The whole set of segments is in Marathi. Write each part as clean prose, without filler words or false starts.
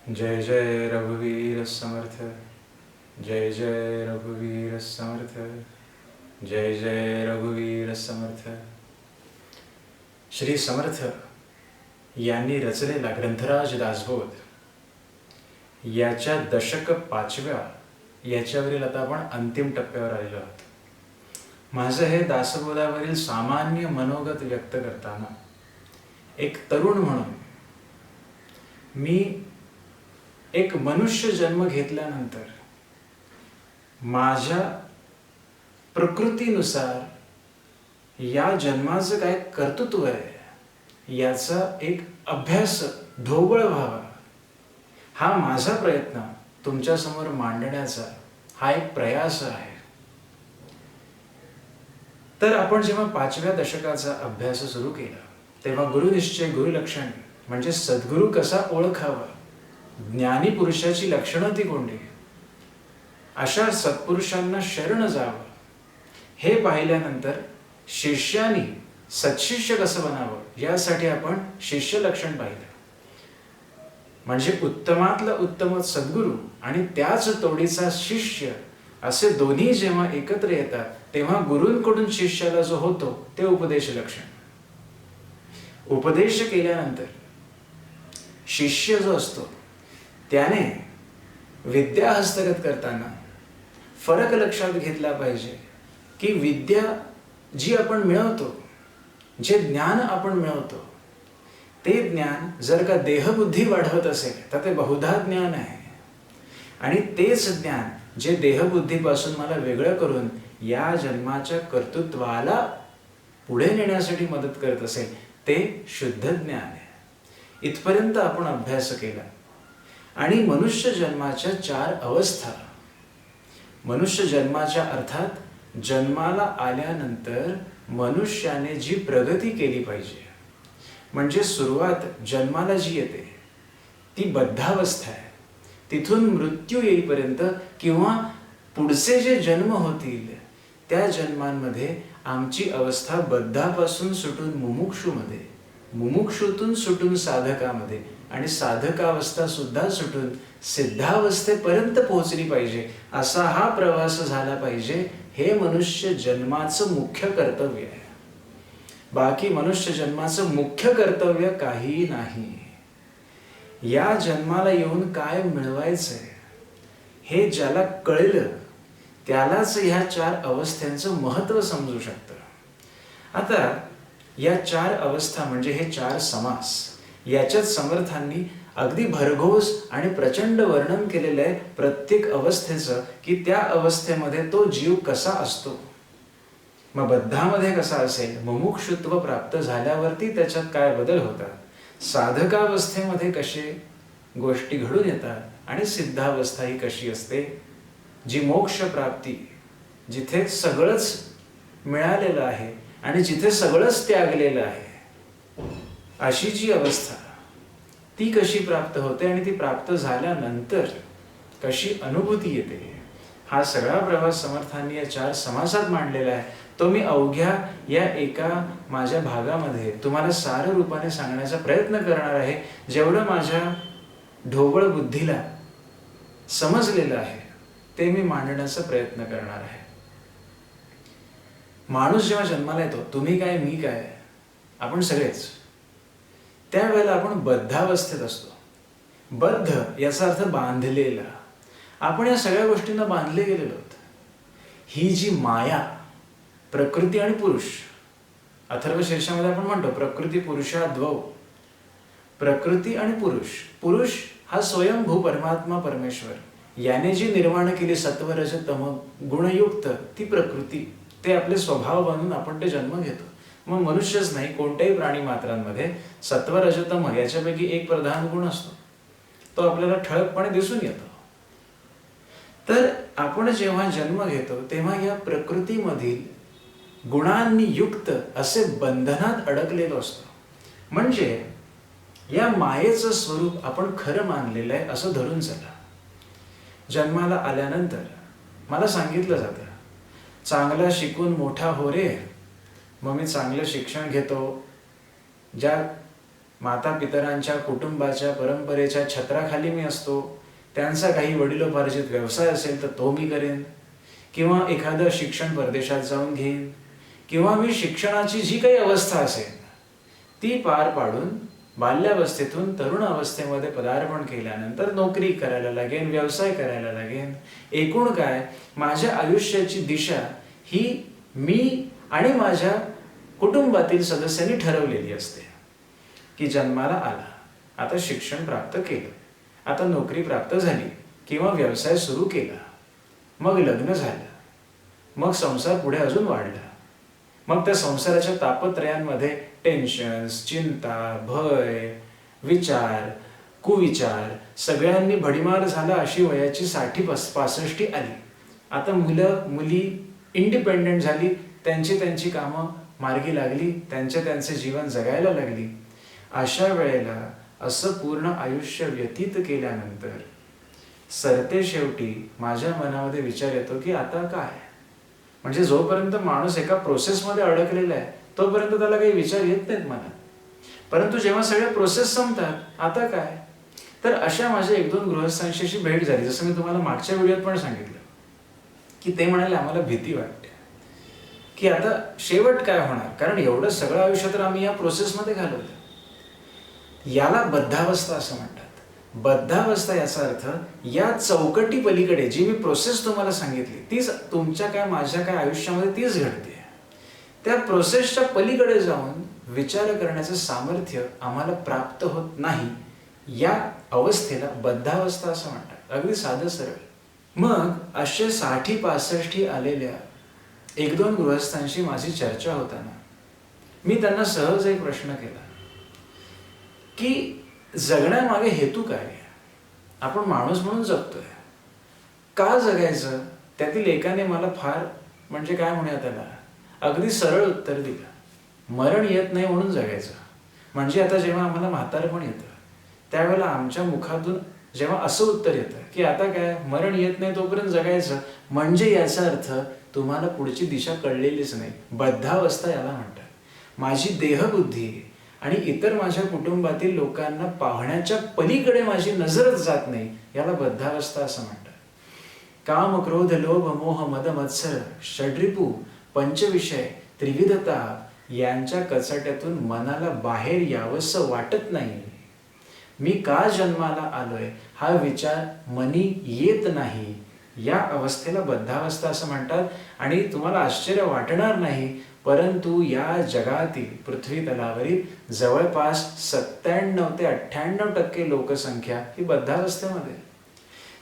जय जय रघुवीर समर्थ, जय जय रघुवीर समर्थ, जय जय रघुवीर समर्थ. श्री समर्थ यांनी रचलेला ग्रंथराज दासबोध याच्या दशक 5व्या याच्यावरील आता आपण अंतिम टप्प्यावर आलेलो आहोत. माझं हे दासबोधावरील सामान्य मनोगत व्यक्त करताना एक तरुण म्हणून मी एक मनुष्य जन्म घेतल्यानंतर माझ्या प्रकृतीनुसार या जन्माचं काय कर्तृत्व आहे याचा एक अभ्यास ढोबळ व्हावा, हा माझा प्रयत्न तुमच्यासमोर मांडण्याचा हा एक प्रयास आहे. तर आपण जेव्हा 5व्या दशकाचा अभ्यास सुरू केला तेव्हा गुरुनिश्चय गुरुलक्षण म्हणजे सद्गुरू कसा ओळखावा, ज्ञानी पुरुषाची लक्षणं ती कोणती, अशा सत्पुरुषांना शरण जावं हे पाहिल्यानंतर शिष्यानी सत्शिष्य कसं बनावं यासाठी आपण शिष्य लक्षण पाहिलं. म्हणजे उत्तमातलं उत्तम सद्गुरू आणि त्याच तोडीचा शिष्य असे दोन्ही जेव्हा एकत्र येतात तेव्हा गुरूंकडून शिष्याला जो होतो ते उपदेश लक्षण. उपदेश केल्यानंतर शिष्य जो असतो त्याने विद्या हस्तगत करताना फरक लक्षात घेतला पाहिजे की विद्या जी आपण मिळवतो, जे ज्ञान आपण मिळवतो ते ज्ञान जर का देहबुद्धी वाढवत असेल तर ते बहुधा ज्ञान आहे, आणि तेच ज्ञान जे देहबुद्धीपासून मला वेगळं करून या जन्माच्या कर्तृत्वाला पुढे नेण्यासाठी मदत करत असेल ते शुद्ध ज्ञान आहे. इथपर्यंत आपण अभ्यास केला. आणि मनुष्य जन्माच्या 4 अवस्था, मनुष्य जन्माच्या अर्थात जन्माला आल्यानंतर मनुष्याने जी प्रगती केली पाहिजे, म्हणजे सुरुवात जन्माला जी येते ती बद्धावस्था आहे. तिथून मृत्यू येईपर्यंत किंवा पुढचे जे जन्म होतील त्या जन्मांमध्ये आमची अवस्था बद्धापासून सुटून मुमुक्षूमध्ये, मुमुक्षूतून सुटून साधकामध्ये आणि साधकावस्था सुद्धा सुटून सिद्धावस्थेपर्यंत पोहोचली पाहिजे, असा हा प्रवास झाला पाहिजे. हे मनुष्य जन्माचं मुख्य कर्तव्य आहे. बाकी मनुष्य जन्माचं मुख्य कर्तव्य काही नाही. या जन्माला येऊन काय मिळवायचंय हे ज्याला कळलं त्यालाच ह्या 4 अवस्थांचं महत्त्व समजू शकतं. आता या 4 अवस्था म्हणजे हे 4 समास, याच्यात समर्थांनी अगदी भरघोस आणि प्रचंड वर्णन केलेलं आहे प्रत्येक अवस्थेचं, की त्या अवस्थेमध्ये तो जीव कसा असतो. मग बद्धामध्ये कसा असेल, मुमुक्षुत्व प्राप्त झाल्यावरती त्याच्यात काय बदल होतात, साधकावस्थेमध्ये कसे गोष्टी घडून येतात, आणि सिद्धावस्था ही कशी असते जी मोक्ष प्राप्ती, जिथे सगळंच मिळालेलं आहे आणि जिथे सगळंच त्यागलेलं आहे, अशी जी अवस्था ती कशी प्राप्त होते आणि ती प्राप्त झाल्यानंतर कशी अनुभूती येते, हा सगळा प्रवास समर्थांनी या 4 समासात मांडलेला आहे. तो मी अवघ्या या एका माझ्या भागामध्ये तुम्हाला सार रूपाने सांगण्याचा प्रयत्न करणार आहे. जेवढं माझ्या ढोबळ बुद्धीला समजलेलं आहे ते मी मांडण्याचा प्रयत्न करणार आहे. माणूस जेव्हा जन्माला येतो, तुम्ही काय मी काय आपण सगळेच, त्यावेळेला आपण बद्धावस्थेत असतो. बद्ध याचा अर्थ बांधलेला. आपण या सगळ्या गोष्टींना बांधले गेलेलो आहोत. ही जी माया, प्रकृती आणि पुरुष, अथर्वशीर्षामध्ये आपण म्हणतो प्रकृती पुरुषाद्वौ, प्रकृती आणि पुरुष. पुरुष हा स्वयंभू परमात्मा परमेश्वर, याने जी निर्माण केली सत्व रज तम गुणयुक्त ती प्रकृती, ते आपले स्वभाव बनून आपण ते जन्म घेतो. मग मनुष्यच नाही, कोणत्याही प्राणी मात्रांमध्ये सत्व रजतम याच्यापैकी एक प्रधान गुण असतो, तो आपल्याला ठळकपणे दिसून येतो. तर आपण जेव्हा जन्म घेतो तेव्हा या प्रकृतीमधील गुणांनी युक्त असे बंधनात अडकलेलो असतो. म्हणजे या मायेचं स्वरूप आपण खरं मानलेलं आहे असं धरून चला. जन्माला आल्यानंतर मला सांगितलं जातं, चांगला शिकून मोठा हो रे. मग मी चांगलं शिक्षण घेतो, ज्या माता पितरांच्या कुटुंबाच्या परंपरेच्या छत्राखाली मी असतो, त्यांचा काही वडिलोपार्जित व्यवसाय असेल तर तो मी करेन, किंवा एखादं शिक्षण परदेशात जाऊन घेईन, किंवा मी शिक्षणाची जी काही अवस्था असेल ती पार पाडून बाल्यावस्थेतून तरुण अवस्थेमध्ये पदार्पण केल्यानंतर नोकरी करायला लागेन, व्यवसाय करायला लागेन. एकूण काय, माझ्या आयुष्याची दिशा ही मी आणि माझ्या कुटुंबातील सदस्यांनी ठरवलेली असते. की जन्माला आला, आता शिक्षण प्राप्त केलं, आता नोकरी प्राप्त झाली किंवा व्यवसाय सुरू केला, मग लग्न झालं, मग संसार पुढे अजून वाढला, मग त्या संसाराच्या तापत्रयांमध्ये टेन्शन्स, चिंता, भय, विचार, कुविचार सगळ्यांनी भडीमार झाला. अशी वयाची 60-65 आली. आता मुलं मुली इंडिपेंडेंट झाली, त्यांची कामं मार्गी लागली, त्यांचे जीवन जगायला लागली. अशा वेळेला असं पूर्ण आयुष्य व्यतीत केल्यानंतर सरते शेवटी माझ्या मनामध्ये विचार येतो की आता काय. म्हणजे जोपर्यंत माणूस एका प्रोसेसमध्ये अडकलेला आहे तोपर्यंत त्याला काही विचार येत नाहीत मनात. परंतु जेव्हा सगळे प्रोसेस संपतात, आता काय. तर अशा माझ्या 1-2 गृहस्थांशी भेट झाली. जसं मी तुम्हाला मागच्या व्हिडिओत पण सांगितलं की ते म्हणाले आम्हाला भीती वाटते की आता शेवट काय होणार, कारण एवढं सगळं आयुष्य तर आम्ही या प्रोसेसमध्ये घालवलं. याला बद्धावस्था असं म्हणतात. बद्धावस्था याचा अर्थ या चौकटी पलीकडे जी मी प्रोसेस तुम्हाला सांगितली तीच तुमच्या काय माझ्या काय आयुष्यामध्ये तीच घडते. त्या प्रोसेसच्या पलीकडे जाऊन विचार करण्याचं सामर्थ्य आम्हाला प्राप्त होत नाही. या अवस्थेला बद्धावस्था असं म्हणतात. अगदी साधं सरळ. मग असे 60-65 आलेल्या 1-2 गृहस्थांशी माझी चर्चा होताना मी त्यांना सहज एक प्रश्न केला की जगण्यामागे हेतू काय आहे. आपण माणूस म्हणून जगतोय, का जगायचं. त्यातील एकाने मला फार म्हणजे काय म्हणूया त्याला अगदी सरळ उत्तर दिलं, मरण येत नाही म्हणून जगायचं. म्हणजे आता जेव्हा आम्हाला म्हातारपण येतं त्यावेळेला आमच्या मुखातून जेव्हा असं उत्तर येतं की आता काय मरण येत नाही तोपर्यंत जगायचं, म्हणजे याचा अर्थ तुम्हाला पुढची दिशा कळलेलीच नाही. बद्धावस्था याला म्हणतात. माझी देहबुद्धी आणि इतर माझ्या कुटुंबातील लोकांना पाहण्याच्या पलीकडे माझी नजरच जात नाही, याला बद्धावस्था असं म्हणतात. काम, क्रोध, लोभ, मोह, मद, मत्सर, षड्रिपू, पंचविषय, त्रिविधता यांच्या कचाट्यातून मनाला बाहेर यावंसं वाटत नाही. मी का जन्माला आलोय हा विचार मनी येत नाही. या अवस्थेला बद्धावस्था असं म्हणतात. आणि तुम्हाला आश्चर्य वाटणार नाही, परंतु या जगातील पृथ्वी तलावरील जवळपास 97 ते 98% लोकसंख्या ही बद्धावस्थेमध्ये.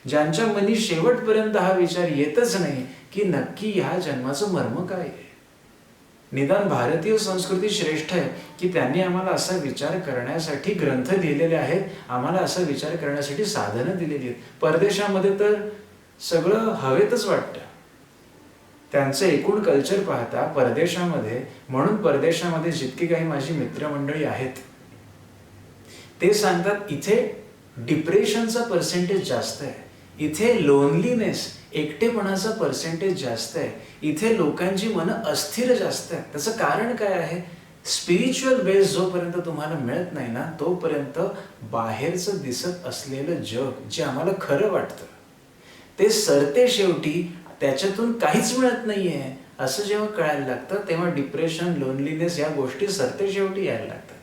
ज्यांच्या मनी शेवटपर्यंत हा विचार येतच नाही की नक्की ह्या जन्माचं मर्म काय आहे. निदान भारतीय संस्कृती श्रेष्ठ आहे की त्यांनी आम्हाला असा विचार करण्यासाठी ग्रंथ लिहिलेले आहेत, आम्हाला असा विचार करण्यासाठी साधनं दिलेली आहेत. परदेशामध्ये तर सगळं हवेतच वाटतं. त्यांचं एकूण कल्चर पाहता परदेशामध्ये, म्हणून परदेशामध्ये जितकी काही माझी मित्रमंडळी आहेत ते सांगतात इथे डिप्रेशनचा पर्सेंटेज जास्त आहे, इथे लोनलीनेस एकटेपणाचा पर्सेंटेज जास्त आहे, इथे लोकांची मनं अस्थिर जास्त आहे. त्याचं कारण काय आहे. स्पिरिच्युअल बेस जोपर्यंत तुम्हाला मिळत नाही ना तोपर्यंत बाहेरचं दिसत असलेलं जग जे आम्हाला खरं वाटतं ते सरते शेवटी त्याच्यातून काहीच मिळत नाहीये असं जेव्हा कळायला लागतं तेव्हा डिप्रेशन, लोनलीनेस या गोष्टी सरते शेवटी यायला लागतात.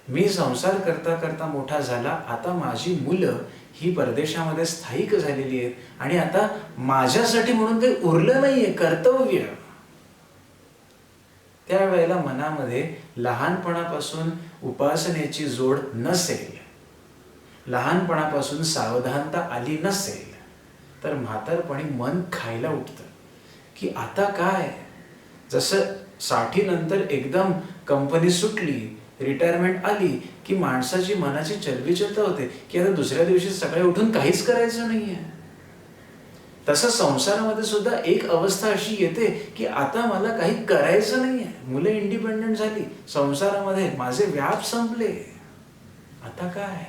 मी संसार करता करता मोठा झाला, आता माझी मुलं ही परदेशामध्ये स्थायिक झालेली आहेत आणि आता माझ्यासाठी म्हणून काही उरलं नाहीये कर्तव्य. त्यावेळेला मनामध्ये लहानपणापासून उपासनेची जोड नसेल, लहानपणापासून सावधानता आली नसेल तर म्हातारपणी मन खायला उठतं की आता काय. जसं 60 नंतर एकदम कंपनी सुटली, रिटायरमेंट आली की माणसाची मनाची चलबिचलता होते की आता दुसऱ्या दिवशी सकाळी उठून काहीच करायचं नाहीये. तसं संसारामध्ये सुद्धा एक अवस्था अशी येते की आता मला काही करायचं नाहीये. मुलं इंडिपेंडेंट झाली, संसारामध्ये माझे व्याप संपले, आता काय.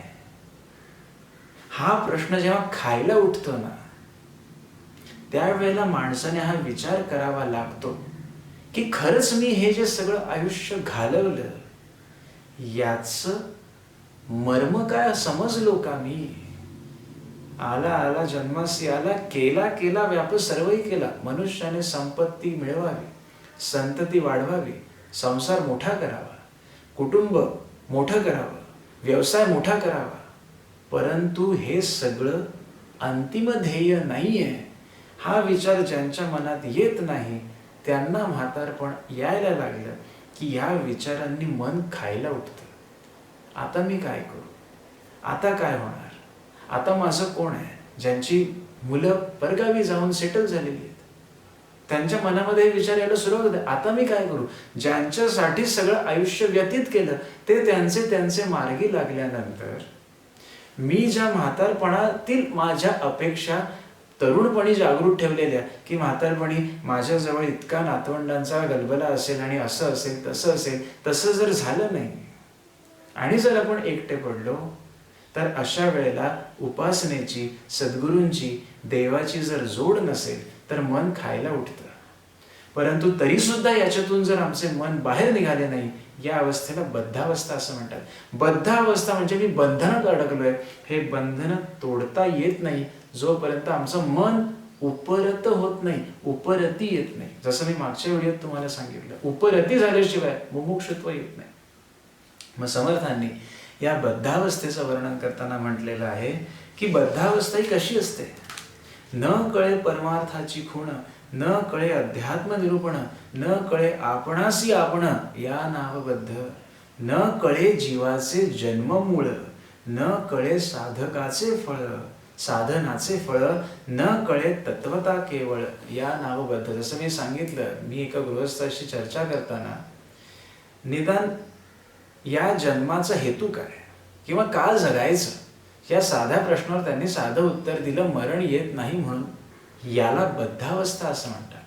हा प्रश्न जेव्हा खायला उठतो ना त्यावेळेला माणसाने हा विचार करावा लागतो की खरंच मी हे जे सगळं आयुष्य घालवलं याचं मर्म काय समजलो का मी? आला आला जन्मासी आला, केला केला व्याप सर्वही केला. मनुष्याने संपत्ती मिळवावी, संतती वाढवावी, संसार मोठा करावा, कुटुंब मोठं करावं, व्यवसाय मोठा करावा. परंतु हे सगळं अंतिम ध्येय नाहीये. हा विचार ज्यांच्या मनात येत नाही त्यांना म्हातारपण यायला लागलं की या विचारांनी मन खायला उठतं. आता मी काय करू? आता काय होणार? आता माझं कोण आहे? ज्यांची मुलं परगावी जाऊन सेटल झालेली आहेत, त्यांच्या मनामध्ये विचार यायला सुरुवात होते, आता मी काय करू? ज्यांच्यासाठी सगळं आयुष्य व्यतीत केलं ते त्यांचे मार्गी लागल्यानंतर मी ज्या म्हातारपणातील माझ्या अपेक्षा तरुणपणी जागृत ठेवलेल्या की म्हातारपणी माझ्याजवळ इतका नातवंडांचा गलबला असेल आणि असं असेल तसं असेल, तसं जर झालं नाही आणि जर आपण एकटे पडलो तर अशा वेळेला उपासनेची, सद्गुरूंची, देवाची जर जोड नसेल तर मन खायला उठतं. परंतु तरी सुद्धा याच्यातून जर आमचे मन बाहेर निघाले नाही, या अवस्थेला बद्धावस्था असं म्हणतात. बद्धावस्था म्हणजे मी बंधनात अडकलोय. हे बंधन तोडता येत नाही जोपर्यंत आमचं मन उपरत होत नाही, उपरती येत नाही. जसं मी मागच्या व्हिडिओत तुम्हाला सांगितलं, उपरती झाल्याशिवाय मुमुक्षुत्व येत नाही. मग समर्थांनी या बद्धावस्थेचं वर्णन करताना म्हटलेलं आहे की बद्धावस्था ही कशी असते? न कळे परमार्थाची खूण, न कळे अध्यात्म निरूपण, न कळे आपणासी आपण या नावबद्ध, न कळे जीवाचे जन्ममूळ, न कळे साधकाचे फळ, साधनाचे फळ, न कळे तत्वता केवळ या नावबद्ध. जसं मी सांगितलं, मी एका गृहस्थाशी चर्चा करताना निदान या जन्माचा हेतू काय किंवा का जगायचं या साध्या प्रश्नावर त्यांनी साधं उत्तर दिलं, मरण येत नाही म्हणून. याला बद्धावस्था असं म्हणतात.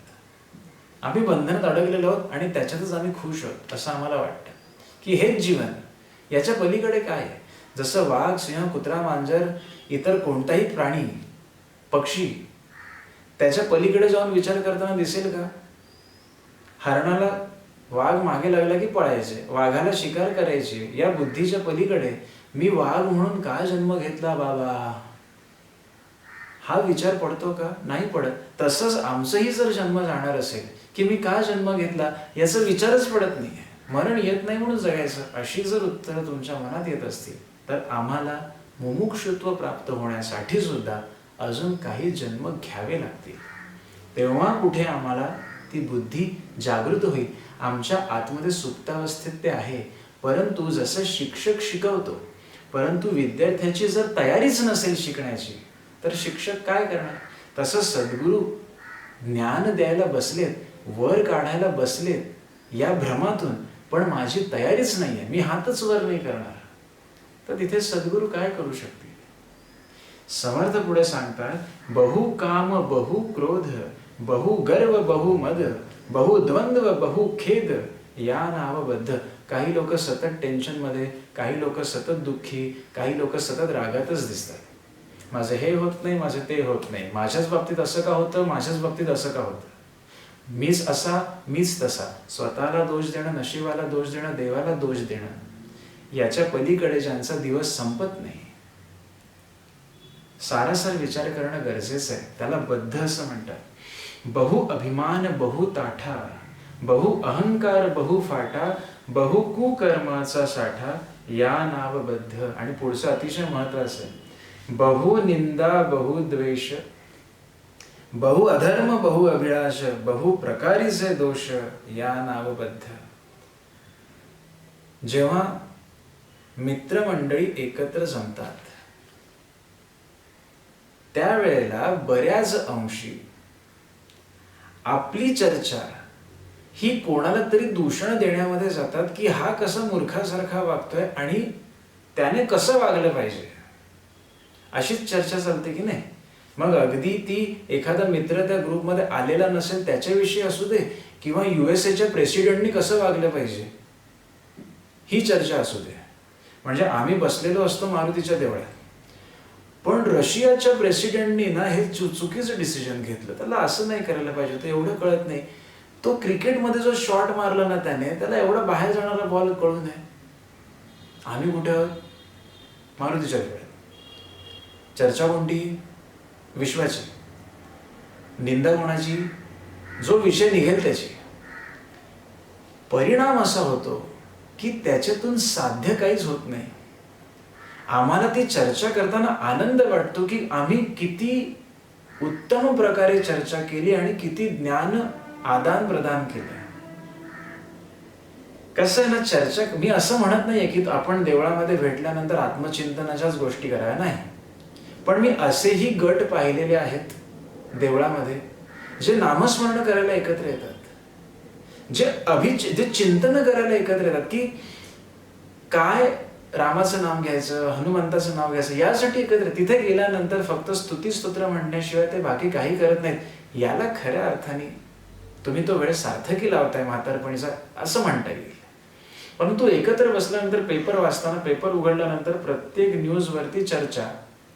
आम्ही बंधनात अडकलेलो आहोत आणि त्याच्यातच आम्ही खुश आहोत असं आम्हाला वाटतं की हेच जीवन, याच्या पलीकडे काय आहे? जसं वाघ, सिंह, कुत्रा, मांजर, इतर कोणताही प्राणी, पक्षी त्याच्या पलीकडे जाऊन विचार करताना दिसेल का? हरणाला वाघ मागे लागला की पळायचे, वाघाला शिकार करायची, या बुद्धीच्या पलीकडे मी वाघ म्हणून का जन्म घेतला बाबा, हा विचार पडतो का? नाही पडत. तसंच आमचंही जर जन्म जाणार असेल की मी का जन्म घेतला याचा विचारच पडत नाही. मरण येत नाही म्हणून जगायचं, अशी जर उत्तरं तुमच्या मनात येत असतील तर आम्हाला मुमुक्षुत्व प्राप्त होण्यासाठी सुद्धा अजून काही जन्म घ्यावे लागतील. तेव्हा कुठे आम्हाला ती बुद्धी जागृत होईल. आमच्या आतमध्ये सुप्तावस्थेत ते आहे, परंतु जसं शिक्षक शिकवतो, परंतु विद्यार्थ्याची जर तयारीच नसेल शिकण्याची तर शिक्षक काय करणार? तसं सद्गुरू ज्ञान द्यायला बसलेत, वर काढायला बसलेत या भ्रमातून, पण माझी तयारीच नाही आहे, मी हातच वर नाही करणार, तर तिथे सद्गुरू काय करू शकतील? समर्थ पुढे सांगतात, बहु काम बहु क्रोध, बहु गर्व बहु मद, बहु द्वंद्व बहु खेद या नावबद्ध. काही लोक सतत टेन्शनमध्ये, काही लोक सतत दुःखी, काही लोक सतत रागातच दिसतात. माझं हे होत नाही, माझं ते होत नाही, माझ्याच बाबतीत असं का होतं, माझ्याच बाबतीत असं का होतं, मीच असा मीच तसा, स्वतःला दोष देणं, नशिबाला दोष देणं, देवाला दोष देणं, याच्या पलीकडे ज्यांचा दिवस संपत नाही, सारासार विचार करणं गरजेचं आहे. त्याला बद्ध असं म्हणतात. बहु अभिमान बहु ताठा, बहु अहंकार बहु फाटा, बहु कुकर्माचा साठा या नावबद्ध. आणि पुढचं अतिशय महत्वाचं आहे, बहु निंदा बहु द्वेष, बहु अधर्म बहु अभिलाष, बहु प्रकारीचे दोष या नावबद्ध. जेव्हा मित्रमंडळी एकत्र जमतात त्यावेळेला बऱ्याच अंशी आपली चर्चा ही कोणाला तरी दूषण देण्यामध्ये जातात की हा कसा मूर्खासारखा वागतोय आणि त्याने कसं वागलं पाहिजे, अशीच चर्चा चालते की नाही. मग अगदी ती एखादा मित्र त्या ग्रुपमध्ये आलेला नसेल त्याच्याविषयी असू दे, किंवा USA प्रेसिडेंटनी कसं वागलं पाहिजे ही चर्चा असू दे. म्हणजे आम्ही बसलेलो असतो मारुतीच्या देवळात, पण रशियाच्या प्रेसिडेंटनी ना हे चुकीचं डिसिजन घेतलं, त्याला असं नाही करायला पाहिजे होतं, एवढं कळत नाही. तो क्रिकेटमध्ये जो शॉट मारला ना त्याने, त्याला एवढा बाहेर जाणारा बॉल कळू नये. आम्ही कुठे आहोत? मारुतीच्या देवळात. चर्चा कोणती? विश्वाची. निंदा कोणाची? जो विषय निघेल त्याची. परिणाम असा होतो की त्याच्यातून साध्य काहीच होत नाही. आम्हाला ती चर्चा करताना आनंद वाटतो की आम्ही किती उत्तम प्रकारे चर्चा केली आणि किती ज्ञान आदान प्रदान केलं. कसं आहे ना, चर्चा, मी असं म्हणत नाहीये की आपण देवळामध्ये भेटल्यानंतर आत्मचिंतनाच्याच गोष्टी कराव्या, नाही. पण मी असेही गट पाहिलेले आहेत देवळामध्ये जे नामस्मरण करायला एकत्र येतात, जे चिंतन करायला एकत्र येतात की काय रामाचं नाम घ्यायचं, हनुमंताचं नाव घ्यायचं, यासाठी एकत्र. तिथे गेल्यानंतर फक्त स्तुतीस्तोत्र म्हणण्याशिवाय ते बाकी काही करत नाहीत. याला खऱ्या अर्थाने तुम्ही तो वेळ सार्थकी लावताय म्हातारपणीचा असं म्हणता येईल. परंतु एकत्र बसल्यानंतर पेपर वाचताना, पेपर उघडल्यानंतर प्रत्येक न्यूजवरती चर्चा,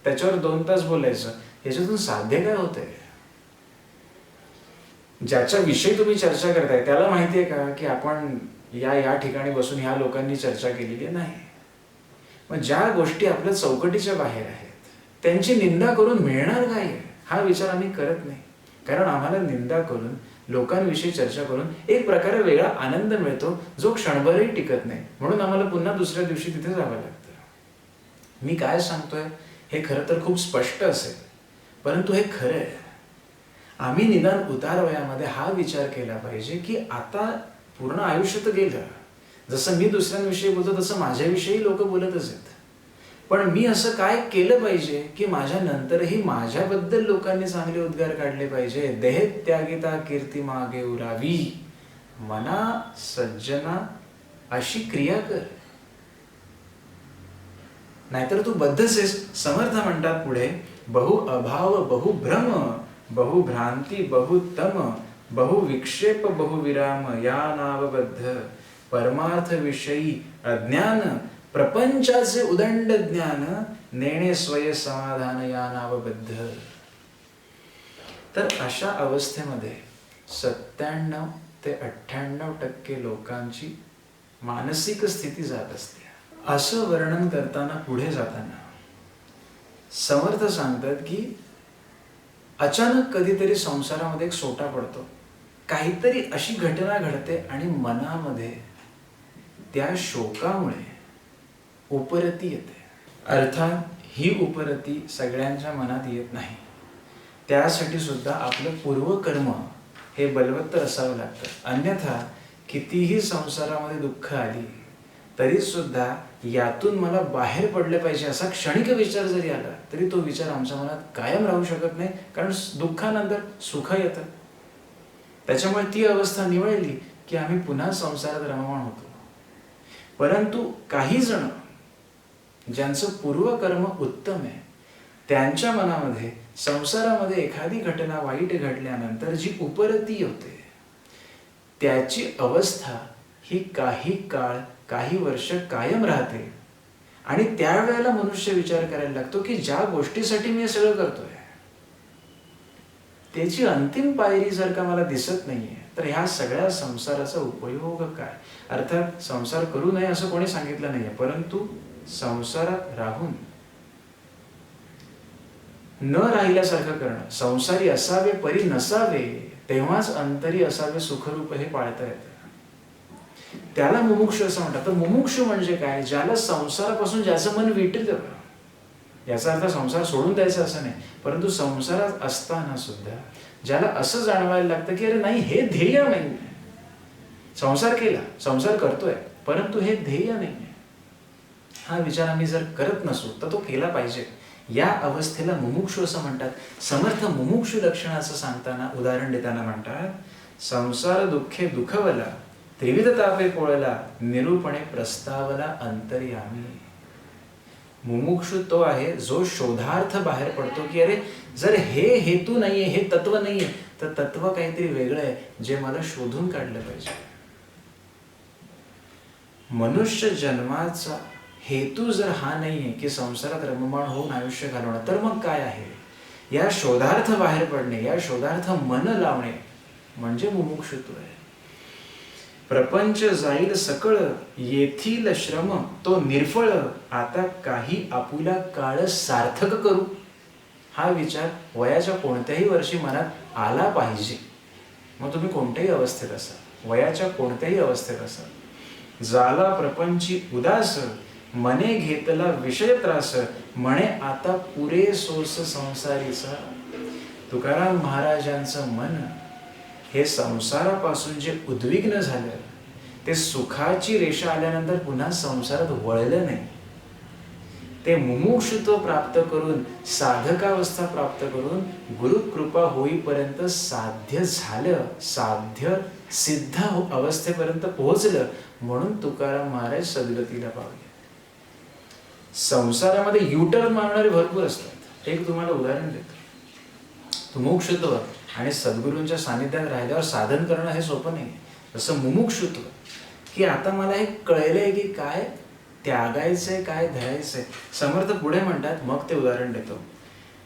त्याच्यावर 2 तास बोलायचं, याच्यातून साध्य काय होतंय? ज्याच्या विषयी तुम्ही चर्चा करताय त्याला माहितीये का की आपण या ठिकाणी बसून ह्या लोकांनी चर्चा केलेली नाही. मग ज्या गोष्टी आपल्या चौकटीच्या बाहेर आहेत त्यांची निंदा करून मिळणार काय हा विचार आम्ही करत नाही. कारण आम्हाला निंदा करून, लोकांविषयी चर्चा करून एक प्रकारे वेगळा आनंद मिळतो जो क्षणभरही टिकत नाही. म्हणून आम्हाला पुन्हा दुसऱ्या दिवशी तिथे जावं लागतं. मी काय सांगतोय हे खरं तर खूप स्पष्ट असेल, परंतु हे खरं आहे. आम्ही निदान उतार वयामध्ये हा विचार केला पाहिजे की आता पूर्ण आयुष्य तर गेलं. जसं मी दुसऱ्यांविषयी बोलतो तसं माझ्याविषयी लोक बोलतच आहेत. पण मी असं काय केलं पाहिजे की माझ्या नंतरही माझ्याबद्दल लोकांनी चांगले उद्गार काढले पाहिजे. देह त्यागिता कीर्ती मागे उरावी, मना सज्जना अशी क्रिया कर, नाहीतर तू बद्धच आहेस. समर्थ म्हणतात पुढे, बहु अभाव बहु भ्रम, बहु भ्रांती बहु तम, बहु विक्षेप बहु विराम, या नावबद्ध परमार्थ विषयी अज्ञान, प्रपंचाचे उदंड ज्ञान, नेणे स्वय समाधान, या नावबद्ध. तर अशा अवस्थेमध्ये 97 ते 98% लोकांची मानसिक स्थिती जात असते. असं वर्णन करताना, पुढे जाताना समर्थ सांगतात की अचानक कधीतरी संसारामध्ये एक सोटा पडतो, काहीतरी अशी घटना घडते आणि मनामध्ये त्या शोकामुळे उपरती येते. अर्थात ही उपरती सगळ्यांच्या मनात येत नाही. त्यासाठी सुद्धा आपलं पूर्वकर्म हे बलवत्तर असावं लागतं. अन्यथा कितीही संसारामध्ये दुःख आली तरी सुद्धा यातून मला बाहेर पडले पाहिजे असा क्षणिक विचार जरी आला तरी तो विचार आमच्या मनात कायम राहू शकत नाही. कारण दुःखानंतर सुख येतं. त्याच्यामुळे ती अवस्था निवळली की आम्ही पुन्हा संसारात रममाण होतो. परंतु काही जण ज्यांचं पूर्वकर्म उत्तम आहे त्यांच्या मनामध्ये संसारामध्ये एखादी घटना वाईट घडल्यानंतर जी उपरती होते त्याची अवस्था ही काही काळ, काही वर्ष कायम राहते. आणि त्यावेळेला मनुष्य विचार करायला लागतो की ज्या गोष्टीसाठी मी हे सगळं करतोय त्याची अंतिम पायरी जर का मला दिसत नाहीये तर ह्या सगळ्या संसाराचा उपयोग काय? अर्थात संसार करू नये असं कोणी सांगितलं नाहीये, परंतु संसारात राहून न राहिल्यासारखं करणं, संसारी असावे परी नसावे, तेव्हाच अंतरी असावे सुखरूप, हे पाळता येतं. त्याला मुमुक्षु असं म्हणतात. तर मुमुक्षु म्हणजे काय? ज्याला संसारापासून ज्याचं मन विटलं. याचा अर्थ संसार सोडून द्यायचा असं नाही, परंतु संसारात असताना सुद्धा ज्याला असं जाणवायला लागतं की अरे नाही, हे ध्येय नाही. संसार केला, संसार करतोय, परंतु हे ध्येय नाही. हा विचार आम्ही जर करत नसू तर तो केला पाहिजे. या अवस्थेला मुमुक्षु असं म्हणतात. समर्थ मुमुक्षु लक्षणाचं सांगताना, उदाहरण देताना म्हणतात, संसार दुःखे दुखवला, त्रिविध तापे पोळला, निरूपणे प्रस्तावला अंतर्यामी. मुमुक्षु तो आहे जो शोधार्थ बाहेर पडतो की अरे जर हे हेतू नाहीये, हे तत्व नाहीये, तर तत्व काहीतरी वेगळं आहे जे मला शोधून काढलं पाहिजे. मनुष्य जन्माचा हेतू जर हा नाहीये की संसारात रममाण होऊन आयुष्य घालवणं, तर मग काय आहे? या शोधार्थ बाहेर पडणे, या शोधार्थ मन लावणे म्हणजे मुमुक्षुत्व आहे. प्रपंच जाईल सकळ, येथील श्रम तो निर्फळ, आता काही आपुला काळ सार्थक करू. हा विचार वयाच्या कोणत्याही वर्षी मनात आला पाहिजे. मग तुम्ही कोणत्याही अवस्थेत असा, वयाच्या कोणत्याही अवस्थेत असा. झाला प्रपंची उदास, मने घेतला विषय त्रास, म्हणे आता पुरे सोस संसारीचा. तुकाराम महाराजांचं मन हे संसारापासून जे उद्विग्न झालं, ते सुखाची रेषा आल्यानंतर पुन्हा संसारात वळलं नाही. ते मुमुक्षुत्व प्राप्त करून, साधकावस्था प्राप्त करून गुरुकृपा होईपर्यंत साध्य झालं, साध्य सिद्ध अवस्थेपर्यंत पोहोचलं. म्हणून तुकाराम महाराज सद्गतीला पावले. संसारामध्ये युटर्न मारणारे भरपूर असतात. एक तुम्हाला उदाहरण देतो. मुमुक्षुत्व आणि सद्गुरूंच्या सानिध्यात राहिल्यावर साधन करणं हे सोपं नाही. जसं मुमुक्षुत्व, की आता मला हे कळलंय की काय त्यागायचंय, काय धरायचंय. समर्थ पुढे म्हणतात, मग ते उदाहरण देतो.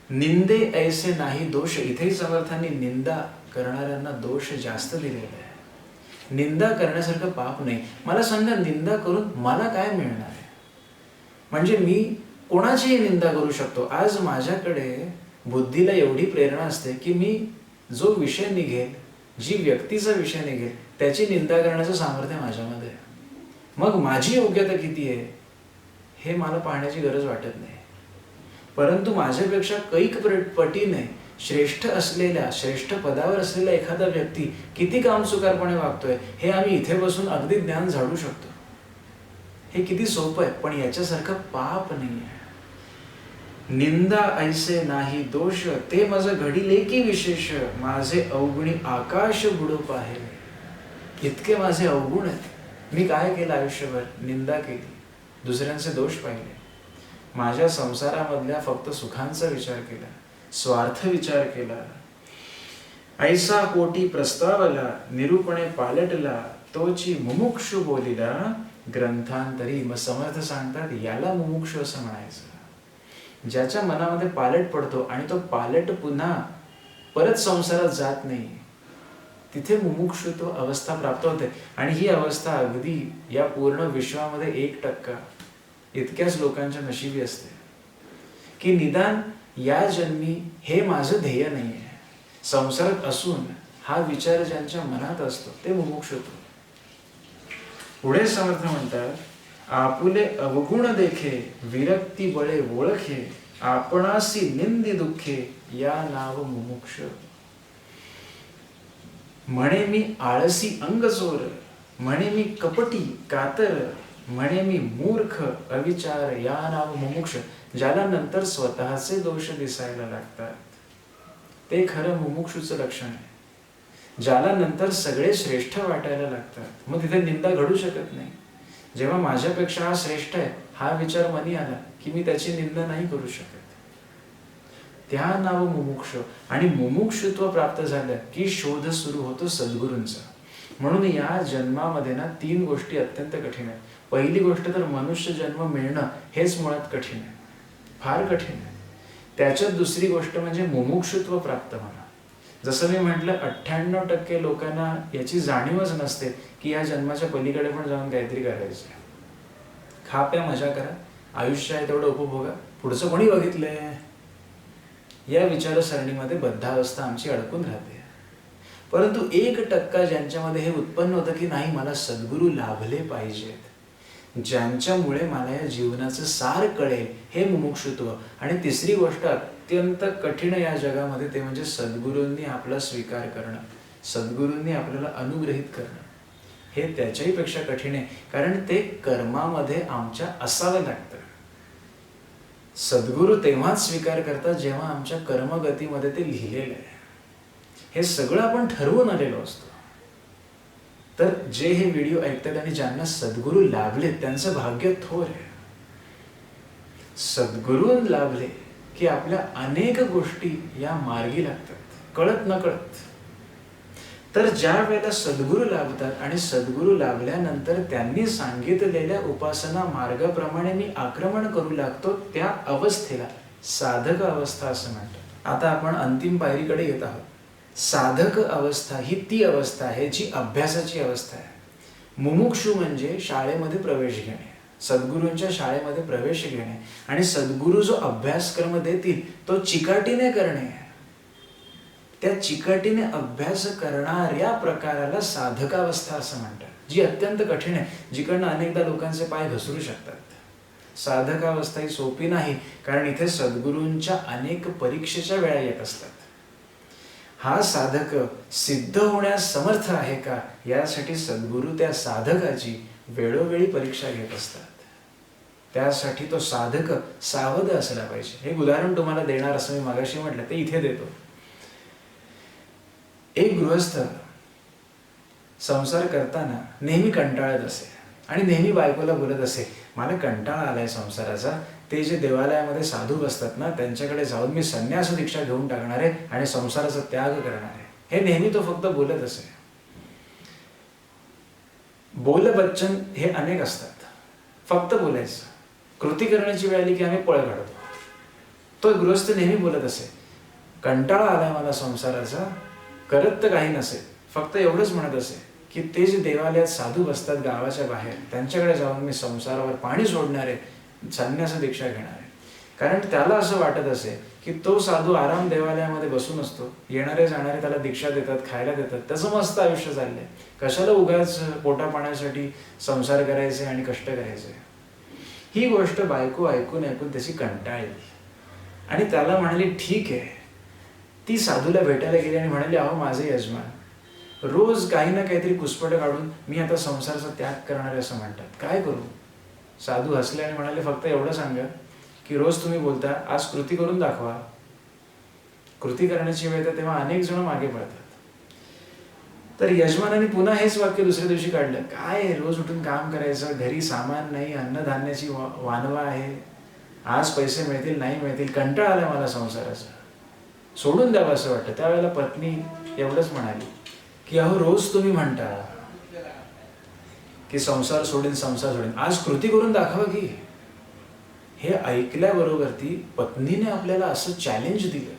निंदे ऐसे नाही दोष. इथेही समर्थांनी निंदा करणाऱ्यांना दोष जास्त दिलेला आहे. निंदा करण्यासारखं पाप नाही. मला सांगा, निंदा करून मला काय मिळणार आहे? म्हणजे मी कोणाचीही निंदा करू शकतो. आज माझ्याकडे बुद्धीला एवढी प्रेरणा असते की मी जो विषय निघेल, जी व्यक्तीचा विषय निघेल, त्याची निंदा करण्याचं सामर्थ्य माझ्यामध्ये आहे. मग माझी योग्यता किती आहे हे मला पाहण्याची गरज वाटत नाही. परंतु माझ्यापेक्षा कैक पटीने श्रेष्ठ असलेल्या, श्रेष्ठ पदावर असलेला एखादा व्यक्ती किती कामचुकारपणे वागतोय हे आम्ही इथे बसून अगदी ज्ञान झाडू शकतो. हे किती सोपं आहे. पण याच्यासारखं पाप नाही आहे. निंदा ऐसे नाही दोष, ते माझं घडिले की विशेष, माझे अवगुणी आकाश बुडो पाहिले. इतके माझे अवगुण आहेत. मी काय केलं आयुष्यभर? निंदा केली, दुसऱ्यांचे दोष पाहिले, माझ्या संसारामधल्या फक्त सुखांचा विचार केला, स्वार्थ विचार केला. ऐसा कोटी प्रस्तावला, निरूपणे पालटला, तोची मुमुक्षु बोलिला ग्रंथांतरी. मग समर्थ सांगतात, याला मुमुक्षु असं म्हणायचं. ज्याच्या मनामध्ये पालट पडतो आणि तो पालट पुन्हा परत संसारात जात नाही, तिथे मुमुक्षुत्व अवस्था प्राप्त होते. आणि ही अवस्था अगदी या पूर्ण विश्वामध्ये 1% इतक्याच लोकांच्या नशिबी असते, की निदान या जन्मी हे माझं ध्येय नाही आहे. संसारात असून हा विचार ज्यांच्या मनात असतो ते मुमुक्षुत्व. पुढे समर्थ म्हणतात, आपुले अवगुण देखे, विरक्ती बळे ओळखे, आपणासी निंदी दुःखे, या नाव मुमुक्ष. म्हणे मी आळसी अंगचोर, म्हणे मी कपटी कातर, म्हणे मी मूर्ख अविचार, या नाव मुमुक्ष. ज्याला नंतर स्वतःचे दोष दिसायला लागतात ते खरं मुमुक्षुचं लक्षण आहे. ज्याला नंतर सगळे श्रेष्ठ वाटायला लागतात, मग तिथे निंदा घडू शकत नाही. जेव्हा माझ्यापेक्षा हा श्रेष्ठ आहे हा विचार मनी आला की मी त्याची निंदा नाही करू शकत. त्या नाव मुमुक्ष. आणि मुमुक्षुत्व प्राप्त झालं की शोध सुरू होतो सद्गुरूंचा. म्हणून या जन्मामध्ये ना 3 गोष्टी अत्यंत कठीण आहेत. पहिली गोष्ट तर मनुष्य जन्म मिळणं हेच मुळात कठीण आहे, फार कठीण आहे. त्याच्यात दुसरी गोष्ट म्हणजे मुमुक्षुत्व प्राप्त होणं. जसं मी म्हटलं, 98% लोकांना याची जाणीवच नसते की या जन्माच्या पलीकडे पण जाऊन काहीतरी करायचं. खा प्या मजा करा, आयुष्य आहे तेवढं उपभोगा, पुढचं कोणी बघितलंय, या विचारसरणीमध्ये बद्धावस्था आमची अडकून राहते. परंतु 1% ज्यांच्यामध्ये हे उत्पन्न होतं की नाही, मला सद्गुरू लाभले पाहिजेत, ज्यांच्यामुळे मला या जीवनाचं सार कळेल, हे मुमुक्षुत्व. आणि तिसरी गोष्ट अत्यंत कठीण या जगामध्ये, ते म्हणजे सद्गुरूंनी आपला स्वीकार करणं, सद्गुरूंनी आपल्याला अनुग्रहित करणं. हे त्याच्याही पेक्षा कठीण आहे, कारण ते कर्मामध्ये आमच्या असावं लागतं. सद्गुरू तेव्हाच स्वीकार करतात जेव्हा आमच्या कर्मगतीमध्ये ते लिहिलेलं आहे. हे सगळं आपण ठरवून आलेलो असतो. तर जे हे व्हिडिओ ऐकतात आणि ज्यांना सद्गुरू लाभले त्यांचं भाग्य थोर आहे. सद्गुरू लाभले की आपल्या अनेक गोष्टी या मार्गी लागतात, कळत न कळत. तर ज्या वेळेला सद्गुरू लाभतात आणि सद्गुरू लाभल्यानंतर त्यांनी सांगितलेल्या उपासना मार्गाप्रमाणे मी आक्रमण करू लागतो, त्या अवस्थेला साधक अवस्था असं म्हणतात. आता आपण अंतिम पायरीकडे येत आहोत. साधक अवस्था ही ती अवस्था आहे जी अभ्यासाची अवस्था आहे. मुमुक्षू म्हणजे शाळेमध्ये प्रवेश घेणे, सद्गुरूंच्या शाळेमध्ये प्रवेश घेणे आणि सद्गुरू जो अभ्यासक्रम देतील तो चिकाटीने करणे. त्या चिकाटीने अभ्यास करणाऱ्या प्रकाराला साधकावस्था असं म्हणतात, जी अत्यंत कठीण आहे, जिकडनं अनेकदा लोकांचे पाय घसरू शकतात. साधकावस्था ही सोपी नाही, कारण इथे सद्गुरूंच्या अनेक परीक्षेच्या वेळा येत असतात. हा साधक सिद्ध होण्यास समर्थ आहे का, यासाठी सद्गुरू त्या साधकाची वेळोवेळी परीक्षा घेत असतात. त्यासाठी तो साधक सावध असला पाहिजे. हे उदाहरण तुम्हाला देणार असं मी मागाशी म्हटलं, ते इथे देतो. एक गृहस्थ संसार करताना नेहमी कंटाळत असे आणि नेहमी बायकोला बोलत असे, मला कंटाळा आलाय संसाराचा, ते जे देवालयामध्ये साधू बसतात ना, त्यांच्याकडे जाऊन मी संन्यास दीक्षा घेऊन टाकणार आहे आणि संसाराचा त्याग करणार आहे. हे नेहमी तो फक्त बोलत असे. बोलबच्चन हे अनेक असतात, फक्त बोलायचं. कृती करण्याची वेळ आली की आम्ही पळ काढतो. तो गृहस्थ नेहमी बोलत असे, कंटाळा आलाय मला संसाराचा, करत तर काही नसे, फक्त एवढंच म्हणत असे की ते जे देवालयात साधू बसतात गावाच्या बाहेर, त्यांच्याकडे जाऊन मी संसारावर पाणी सोडणार आहे, संन्यास दीक्षा घेणार आहे. कारण त्याला असं वाटत असे की तो साधू आराम देवालयामध्ये बसून असतो, येणारे जाणारे त्याला दीक्षा देतात, खायला देतात, त्याचं मस्त आयुष्य चाललंय, कशाला उगाच पोटा पाण्यासाठी संसार करायचे आणि कष्ट करायचे. ही गोष्ट बायको ऐकून ऐकून त्याची कंटाळली आणि त्याला म्हणाली, ठीक आहे. ती साधूला भेटायला गेली आणि म्हणाली, अहो माझे यजमान रोज काही ना काहीतरी कुसपट काढून मी आता संसाराचा त्याग करणार आहे असं म्हणतात, काय करू? साधू हसले आणि म्हणाले, फक्त एवढं सांगा की रोज तुम्ही बोलता, आज कृती करून दाखवा. कृती करण्याची वेळ तर तेव्हा अनेक जण मागे पडतात. तर यजमानाने पुन्हा हेच वाक्य दुसऱ्या दिवशी काढलं, काय रोज उठून काम करायचं, घरी सामान नाही, अन्नधान्याची वानवा आहे, आज पैसे मिळतील नाही मिळतील, कंटाळा आला मला संसाराचा, सोडून द्यावं असं वाटतं. त्यावेळेला पत्नी एवढंच म्हणाली की अहो रोज तुम्ही म्हणता की संसार सोडीन संसार सोडीन, आज कृती करून दाखवा की. हे ऐकल्याबरोबर ती पत्नीने आपल्याला असं चॅलेंज दिलं,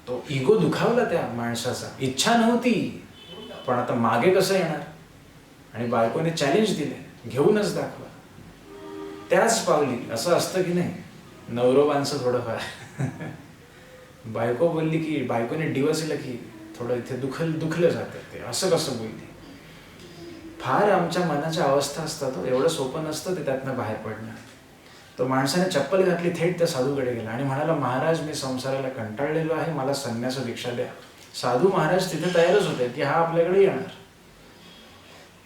तो इगो दुखावला त्या माणसाचा. इच्छा नव्हती पण आता मागे कसं येणार, आणि बायकोने चॅलेंज दिले, घेऊनच दाखवा. त्याच पावली असं असतं की नाही, नवरोबांचं थोडंफार बायको बोलली की, बायकोने डिवचलं की थोडं इथे दुखलं जातं, ते असं कसं बोलली. फार आमच्या मनाच्या अवस्था असतात, एवढं सोपं नसतं ते त्यातनं बाहेर पडणं. तो माणसाने चप्पल घातली, थेट त्या साधूकडे गेला आणि म्हणाला, महाराज मी संसाराला कंटाळलेलो आहे, मला संन्यास दीक्षा द्या. साधू महाराज तिथे तयारच होते की हा आपल्याकडे येणार.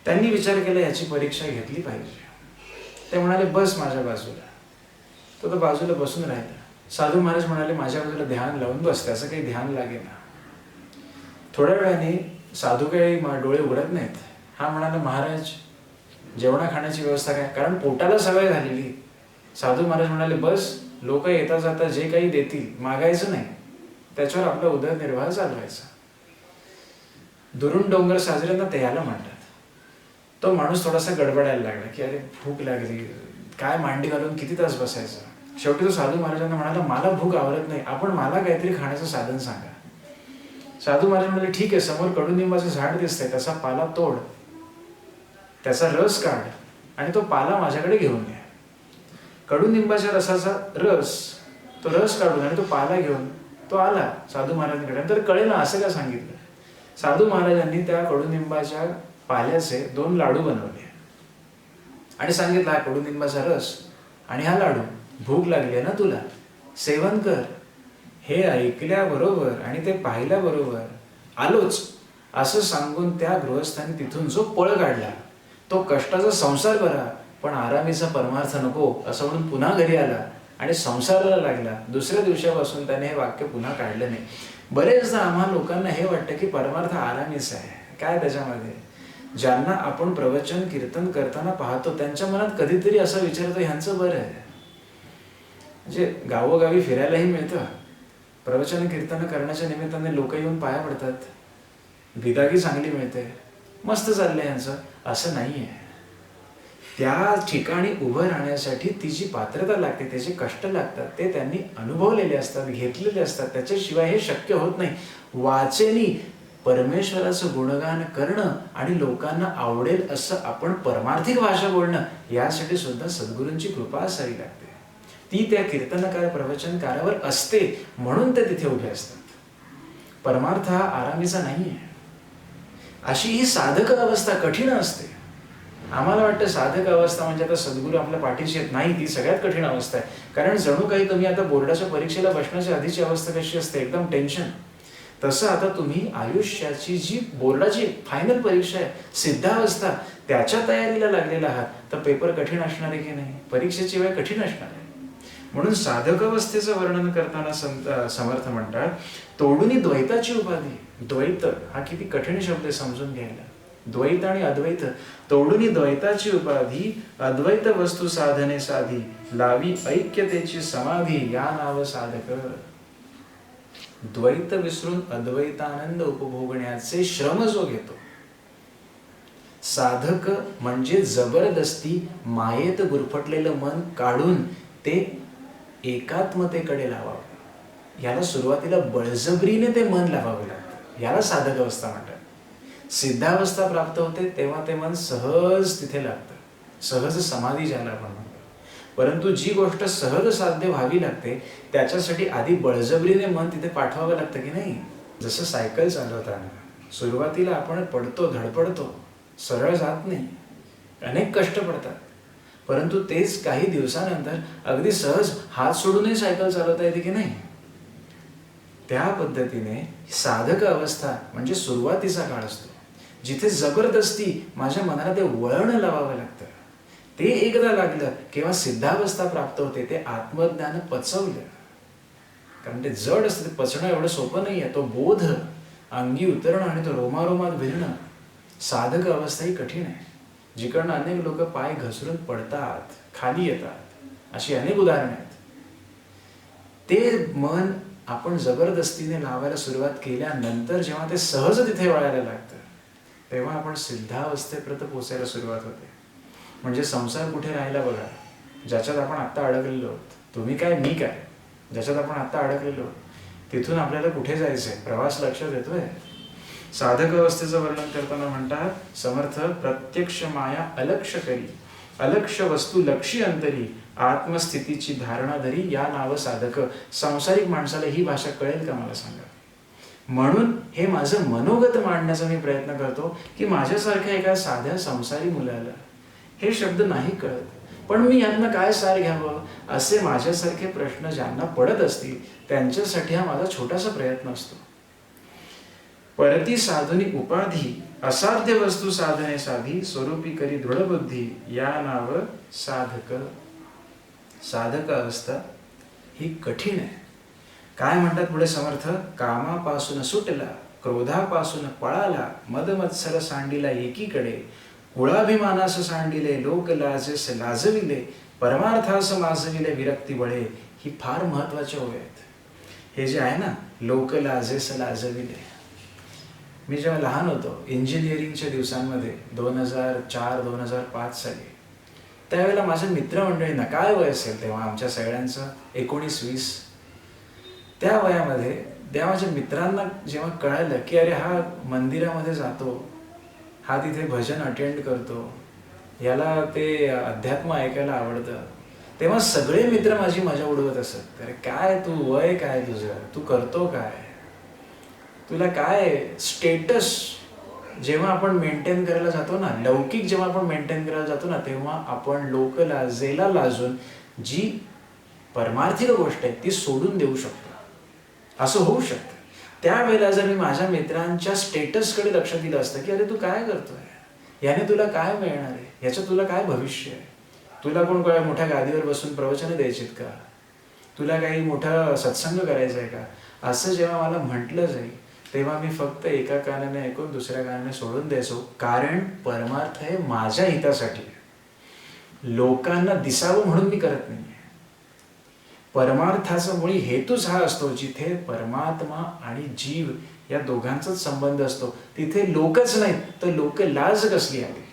त्यांनी विचार केला, याची परीक्षा घेतली पाहिजे. ते म्हणाले, बस माझ्या बाजूला. तो बाजूला बसून राहिला. साधू महाराज म्हणाले, माझ्या बाजूला ध्यान लावून बस. त्याचं काही ध्यान लागेना. थोड्या वेळाने साधू काही डोळे उघडत नाहीत. हा म्हणाला, महाराज जेवणा खाण्याची व्यवस्था काय, कारण पोटाला सवय झालेली. साधू महाराज म्हणाले, बस, लोक येता जाता जे काही देतील मागायचं नाही, त्याच्यावर आपला उदरनिर्वाह चालवायचा. दुरून डोंगर साजरे ना, ते याला म्हणतात. तो माणूस थोडासा गडबडायला लागला की अरे भूक लागली, काय मांडी घालून किती तास बसायचं. शेवटी तो साधू महाराजांना म्हणाला, मला भूक आवरत नाही, आपण मला काहीतरी खाण्याचं साधन सांगा. साधू महाराज म्हणाले, ठीक आहे, समोर कडुनिंबाचं झाड दिसतंय, त्याचा पाला तोड, त्याचा रस काढ आणि तो पाला माझ्याकडे घेऊन ये. कडुनिंबाच्या रसाचा रस, तो रस काढून आणि तो पाला घेऊन तो आला साधू महाराजांकडे. तर कळेना असं का सांगितलं. साधू महाराजांनी त्या कडुनिंबाच्या पाल्याचे 2 लाडू बनवले आणि सांगितलं, हा कडुनिंबाचा रस आणि हा लाडू, भूक लागली आहे ना तुला, सेवन कर. हे ऐकल्याबरोबर आणि ते पाहिल्याबरोबर आलोच असं सांगून त्या गृहस्थाने तिथून जो पळ काढला, तो कष्टाचा संसार बरा पण आरामीचा परमार्थ नको असं म्हणून पुन्हा घरी आला आणि संसाराला लागला. दुसऱ्या दिवसापासून त्याने हे वाक्य पुन्हा काढलं नाही. बरेचदा आम्हा लोकांना हे वाटतं की परमार्थ आरामीच आहे. काय त्याच्यामध्ये, ज्यांना आपण प्रवचन कीर्तन करताना पाहतो त्यांच्या मनात कधीतरी असं विचारतो, ह्यांचं बरं आहे. म्हणजे गावोगावी फिरायलाही मिळतं, प्रवचन कीर्तन करण्याच्या निमित्ताने लोक येऊन पाया पडतात, बिदागी चांगली मिळते, मस्त चाललंय ह्यांचं. असं नाही आहे. त्या ठिकाणी उभं राहण्यासाठी ती जी पात्रता लागते, त्याचे कष्ट लागतात, ते त्यांनी अनुभवलेले असतात, घेतलेले असतात. त्याच्याशिवाय हे शक्य होत नाही. वाचेनी परमेश्वराचं गुणगान करणं आणि लोकांना आवडेल असं आपण परमार्थिक भाषा बोलणं, यासाठी सुद्धा सद्गुरूंची कृपा असावी लागते. ती त्या कीर्तनकार प्रवचनकारावर असते, म्हणून ते तिथे उभे असतात. परमार्थ हा आरामीचा नाही आहे. अशी ही साधक अवस्था कठीण असते. आम्हाला वाटतं साधक अवस्था म्हणजे आता सद्गुरू आपल्या पाठीशी येत नाही, ती सगळ्यात कठीण अवस्था आहे. कारण जणू काही तुम्ही आता बोर्डाच्या परीक्षेला बसण्याच्या आधीची अवस्था कशी असते, एकदम टेन्शन, तसं आता तुम्ही आयुष्याची जी बोर्डाची फायनल परीक्षा आहे, सिद्धावस्था, त्याच्या तयारीला लागलेला आहात, तर पेपर कठीण असणार आहे की नाही, परीक्षेची वेळ कठीण असणार आहे. म्हणून साधक अवस्थेचं वर्णन करताना समर्थ म्हणतात, तोडूनी द्वैताची उपाधी. द्वैत हा किती कठीण शब्द आहे समजून घ्यायला. द्वैत आणि अद्वैत, तोडूनी द्वैताची उपाधी, अद्वैत वस्तू साधने साधी, लावी ऐक्यतेची समाधी, या नाव साधक. द्वैत विसरून अद्वैतानंद उपभोगण्याचे श्रम जो घेतो साधक, म्हणजे जबरदस्ती मायेत गुरफटलेलं मन काढून ते एकात्मतेकडे लावावं. याला सुरुवातीला बळजबरीने ते मन लावावं लागतं, याला साधक अवस्था म्हणतात. सिद्धावस्था प्राप्त होते तेव्हा ते मन सहज तिथे लागतं, सहज समाधी ज्याला आपण म्हणतो. परंतु जी गोष्ट सहज साध्य व्हावी लागते त्याच्यासाठी आधी बळजबरीने मन तिथे पाठवावं लागतं की नाही. जसं सायकल चालवताना सुरुवातीला आपण पडतो, धडपडतो, सरळ जात नाही, अनेक कष्ट पडतात, परंतु तेच काही दिवसानंतर अगदी सहज हात सोडूनही सायकल चालवता येते की नाही. त्या पद्धतीने साधक अवस्था म्हणजे सुरुवातीचा काळ असतो, जिथे जबरदस्ती माझ्या मनाला ते वळण लावावं लागतं. ते एकदा लागलं किंवा सिद्धावस्था प्राप्त होते. ते आत्मज्ञान पचवलं, कारण ते जड असतं, ते पचणं एवढं सोपं नाही आहे. तो बोध अंगी उतरणं आणि तो रोमारोमात भिरणं, साधक अवस्था ही कठीण आहे, जिकडनं अनेक लोक पाय घसरून पडतात, खाली येतात, अशी अनेक उदाहरणं आहेत. ते मन आपण जबरदस्तीने लावायला सुरुवात केल्यानंतर जेव्हा ते सहज तिथे वळायला लागतं, तेव्हा आपण सिद्धावस्थेपर्यंत पोचायला सुरुवात होते. म्हणजे संसार कुठे राहिला बघा, ज्याच्यात आपण आत्ता अडकलेलो आहोत. तुम्ही काय, मी काय, ज्याच्यात आपण आत्ता अडकलेलो आहोत, तिथून आपल्याला कुठे जायचंय, प्रवास लक्षात येतोय. साधक अवस्थेचं वर्णन करताना म्हणतात समर्थ, प्रत्यक्ष माया अलक्ष करी, अलक्ष वस्तू लक्षी अंतरी, आत्मस्थितीची धारणा धरी, या नाव साधक. सांसारिक माणसाला ही भाषा कळेल का मला सांगा. म्हणून हे माझं मनोगत मांडण्याचा मी प्रयत्न करतो की माझ्यासारख्या एका साध्या संसारी मुलाला हे शब्द नाही कळत, पण मी यातनं काय सार घ्यावं, असे माझ्यासारखे प्रश्न ज्यांना पडत असतील त्यांच्यासाठी हा माझा छोटासा प्रयत्न असतो. परती साधुनी उपाधी, असाध्य वस्तू साधने साधी, स्वरूपी करी दृढबुद्धी, या नाव साधक. साधक अवस्था ही कठीण आहे. काय म्हणतात पुढे समर्थ, कामापासून सुटला, क्रोधापासून पळाला, मदमत्सर सांडिला एकीकडे, कुळाभिमानास सांडिले, लोक लाजेस लाजविले, परमार्थास माजविले विरक्ती बळे. ही फार महत्वाची ओळ आहेत. हे जे आहे ना, लोक लाजेस लाजविले, मी जेव्हा लहान होतो इंजिनिअरिंगच्या दिवसांमध्ये 2004-2005 साली, त्यावेळेला माझ्या मित्रमंडळींना काय वय असेल तेव्हा आमच्या सगळ्यांचं 19-20, त्या वयामध्ये त्या माझ्या मित्रांना जेव्हा कळालं की अरे हा मंदिरामध्ये जातो, हा तिथे भजन अटेंड करतो, याला ते अध्यात्म ऐकायला आवडतं, तेव्हा सगळे मित्र माझी मजा उडवत असत. अरे काय तू, वय काय तुझं, तू करतो काय, तुला काय स्टेटस. जेव्हा आपण मेंटेन करायला जातो ना, लौकिक जेव्हा आपण मेंटेन करायला जातो ना, तेव्हा आपण लोक लाजेला लाजून जी परमार्थिक गोष्ट आहे ती सोडून देऊ शकतो, असं होऊ शकतं. त्यावेळेला जर मी माझ्या मित्रांच्या स्टेटसकडे लक्ष दिलं असतं की अरे तू काय करतोय, याने तुला काय मिळणार आहे, याचं तुला काय भविष्य आहे, तुला कोण काय मोठ्या गादीवर बसून प्रवचनं द्यायचीत का, तुला काही मोठा सत्संग करायचा आहे का, असं जेव्हा मला म्हटलं जाईल तेव्हा मी फक्त एका कानाने ऐकून दुसऱ्या कानाने सोडून द्यायचो. कारण परमार्थ हे माझ्या हितासाठी, लोकांना दिसावं म्हणून मी करत नाही. परमार्थाचा मुळी हेतूच हा असतो, जिथे परमात्मा आणि जीव या दोघांचाच संबंध असतो, तिथे लोकच नाहीत तर लोक लाज कसली आली.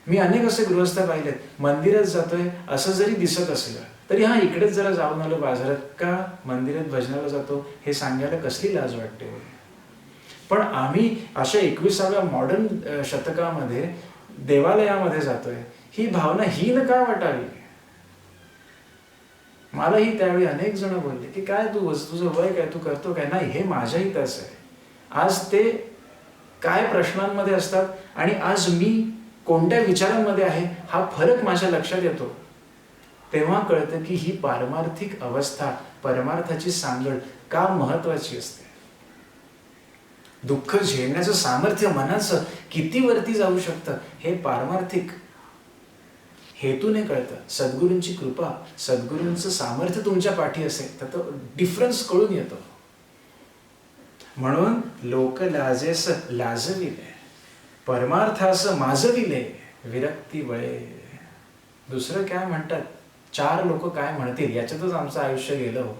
मी अनेक असे गृहस्थ पाहिलेत, मंदिरात जातोय असं जरी दिसत असलं तरी हा इकडेच जरा जाऊन आलो बाजारात, का मंदिरात भजनाला जातो हे सांगायला कसली लाज वाटते. पण आम्ही अशा 21व्या मॉडर्न शतकामध्ये देवालयामध्ये जातोय, ही भावना हीन का वाटावी? मलाही त्यावेळी अनेक जण बोलले की काय तू तुझं वय काय, तू करतो काय? नाही, हे माझ्या हिताचं आहे. आज ते काय प्रश्नांमध्ये असतात आणि आज मी कोणत्या विचारांमध्ये आहे हा फरक माझ्या लक्षात येतो. तेव्हा कळतं की ही पारमार्थिक अवस्था, परमार्थाची सांगड का महत्वाची असते. दुःख झेलण्याचं सामर्थ्य मनाचं किती वरती जाऊ शकतं हे पारमार्थिक हेतूने कळतं. सद्गुरूंची कृपा, सद्गुरूंचं सामर्थ्य तुमच्या पाठी असेल तर तो डिफरन्स कळून येतो. म्हणून लोक लाजेस लाजविले, परमार्थास माजविले, विरक्ती वळे. दुसरं काय म्हणतात, 4 लोक काय म्हणतील याच्यातच आमचं आयुष्य गेलं.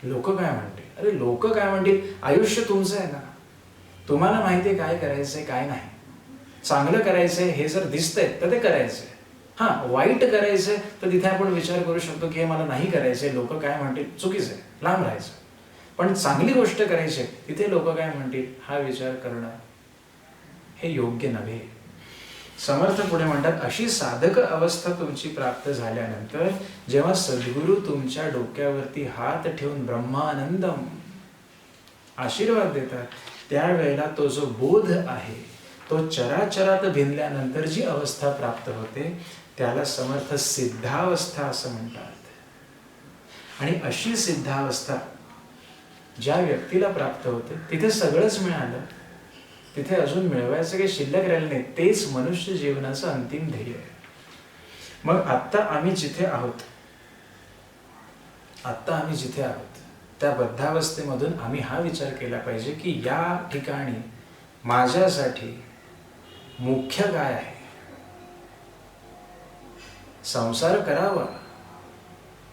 लोक काय म्हणतील, अरे लोक काय म्हणतील, आयुष्य तुमचं आहे ना, तुम्हाला माहिती आहे काय करायचंय काय नाही. चांगलं करायचंय हे जर दिसतंय तर ते करायचंय. वाईट करायचंय तर तिथे आपण विचार करू शकतो की हे मला नाही करायचंय, लोक काय म्हणतील, चुकीचं आहे, लांब राहायचं. पण चांगली गोष्ट करायची तिथे लोक काय म्हणतील हा विचार करणं हे योग्य नव्हे. समर्थ पुढे म्हणतात, अशी साधक अवस्था तुमची प्राप्त झाल्यानंतर जेव्हा सद्गुरू तुमच्या डोक्यावरती हात ठेवून ब्रह्मानंदम आशीर्वाद देतात, त्यावेळेला तो जो बोध आहे तो चराचरात भिनल्यानंतर जी अवस्था प्राप्त होते त्याला समर्थ सिद्धावस्था असं म्हणतात. आणि अशी सिद्धावस्था ज्या व्यक्तीला प्राप्त होते तिथे सगळंच मिळालं, तिथे अजून मिळवायचं काही शिल्लक राहिलं नाही. तेच मनुष्य जीवनाचं अंतिम ध्येय आहे. मग आत्ता आम्ही जिथे आहोत त्या बद्धावस्थेमधून आम्ही हा विचार केला पाहिजे की या ठिकाणी माझ्यासाठी मुख्य काय आहे. संसार करावा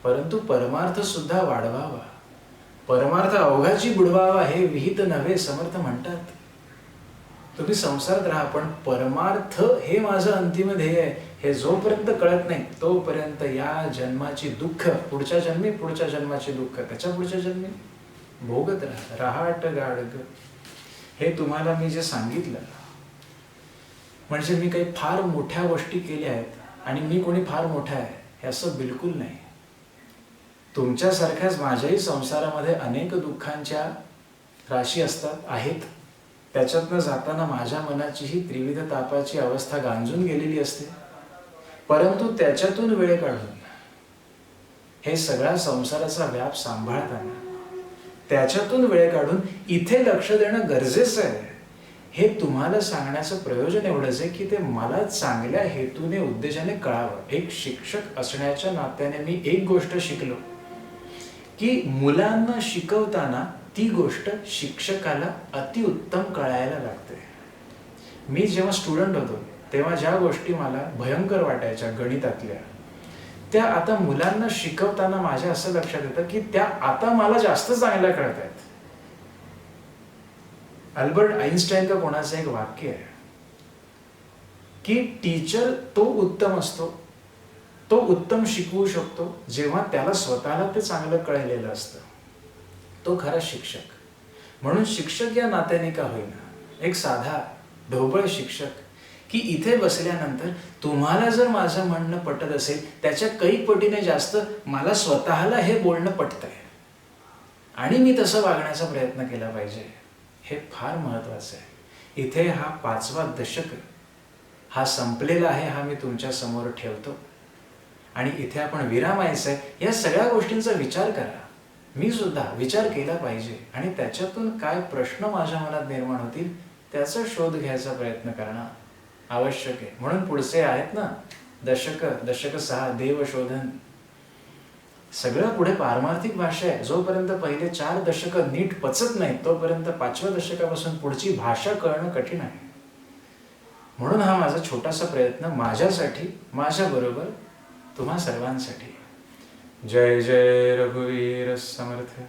परंतु परमार्थ सुद्धा वाढवावा. परमार्थ अवघाची बुडवावा हे विहित नव्हे, समर्थ म्हणतात. तुम्ही संसारात राहा पण परमार्थ हे माझं अंतिम ध्येय आहे हे जोपर्यंत कळत नाही तोपर्यंत या जन्माची दुःख, पुढच्या जन्माची दुःख त्याच्या पुढच्या जन्मी भोगत राहा. रहाट गाडग हे तुम्हाला मी जे सांगितलं म्हणजे मी काही फार मोठ्या गोष्टी केल्या आहेत आणि मी कोणी फार मोठा आहे हे असं बिलकुल नाही. तुमच्यासारख्याच माझ्याही संसारामध्ये अनेक दुःखांच्या राशी आहेत. त्याच्यातनं जाताना माझ्या मनाचीही त्रिविध तापाची अवस्था गांजून गेलेली असते. परंतु त्याच्यातून वेळ काढून हे सगळा संसाराचा व्याप सांभाळताना त्याच्यातून वेळ काढून इथे लक्ष देणं गरजेचं आहे. हे तुम्हाला सांगण्याचं प्रयोजन एवढंच आहे की ते मला चांगल्या हेतूने उद्देशाने कळावं. एक शिक्षक असण्याच्या नात्याने मी एक गोष्ट शिकलो की मुलांना शिकवताना ती गोष्ट शिक्षकाला अतिउत्तम कळायला लागते. मी जेव्हा स्टुडंट होतो तेव्हा ज्या गोष्टी मला भयंकर वाटायच्या गणितातल्या त्या आता मुलांना शिकवताना माझ्या असं लक्षात येतं की त्या आता मला जास्त चांगल्या कळत आहेत. अल्बर्ट आइन्स्टाईन का कोणाचं एक वाक्य आहे की टीचर तो उत्तम असतो, तो उत्तम शिकवू शकतो जेव्हा त्याला स्वतःला ते चांगलं कळलेलं असतं. तो खरा शिक्षक. म्हणून शिक्षक या नात्याने का होईना एक साधा ढोबळ शिक्षक की इथे बसल्यानंतर तुम्हाला जर माझं म्हणणं पटत असेल त्याच्या कैक पटीने जास्त मला स्वतःला हे बोलणं पटतंय आणि मी तसं वागण्याचा प्रयत्न केला पाहिजे. हे फार महत्वाचं आहे. इथे हा 5वा दशक हा संपलेला आहे हा मी तुमच्या समोर ठेवतो आणि इथे आपण विरामायचं आहे. या सगळ्या गोष्टींचा विचार करा. मी सुद्धा विचार केला पाहिजे आणि त्याच्यातून काय प्रश्न माझ्या मनात निर्माण होतील त्याचा शोध घ्यायचा प्रयत्न करणं आवश्यक आहे. म्हणून पुढचे आहेत ना दशक 6 देवशोधन. सगळं पुढे पारमार्थिक भाषा आहे. जोपर्यंत पहिले 4 दशकं नीट पचत नाहीत तोपर्यंत 5व्या दशकापासून पुढची भाषा कळणं कठीण आहे. म्हणून हा माझा छोटासा प्रयत्न माझ्यासाठी, माझ्याबरोबर तुम्हा सर्वांसाठी. जय जय रघुवीर समर्थ.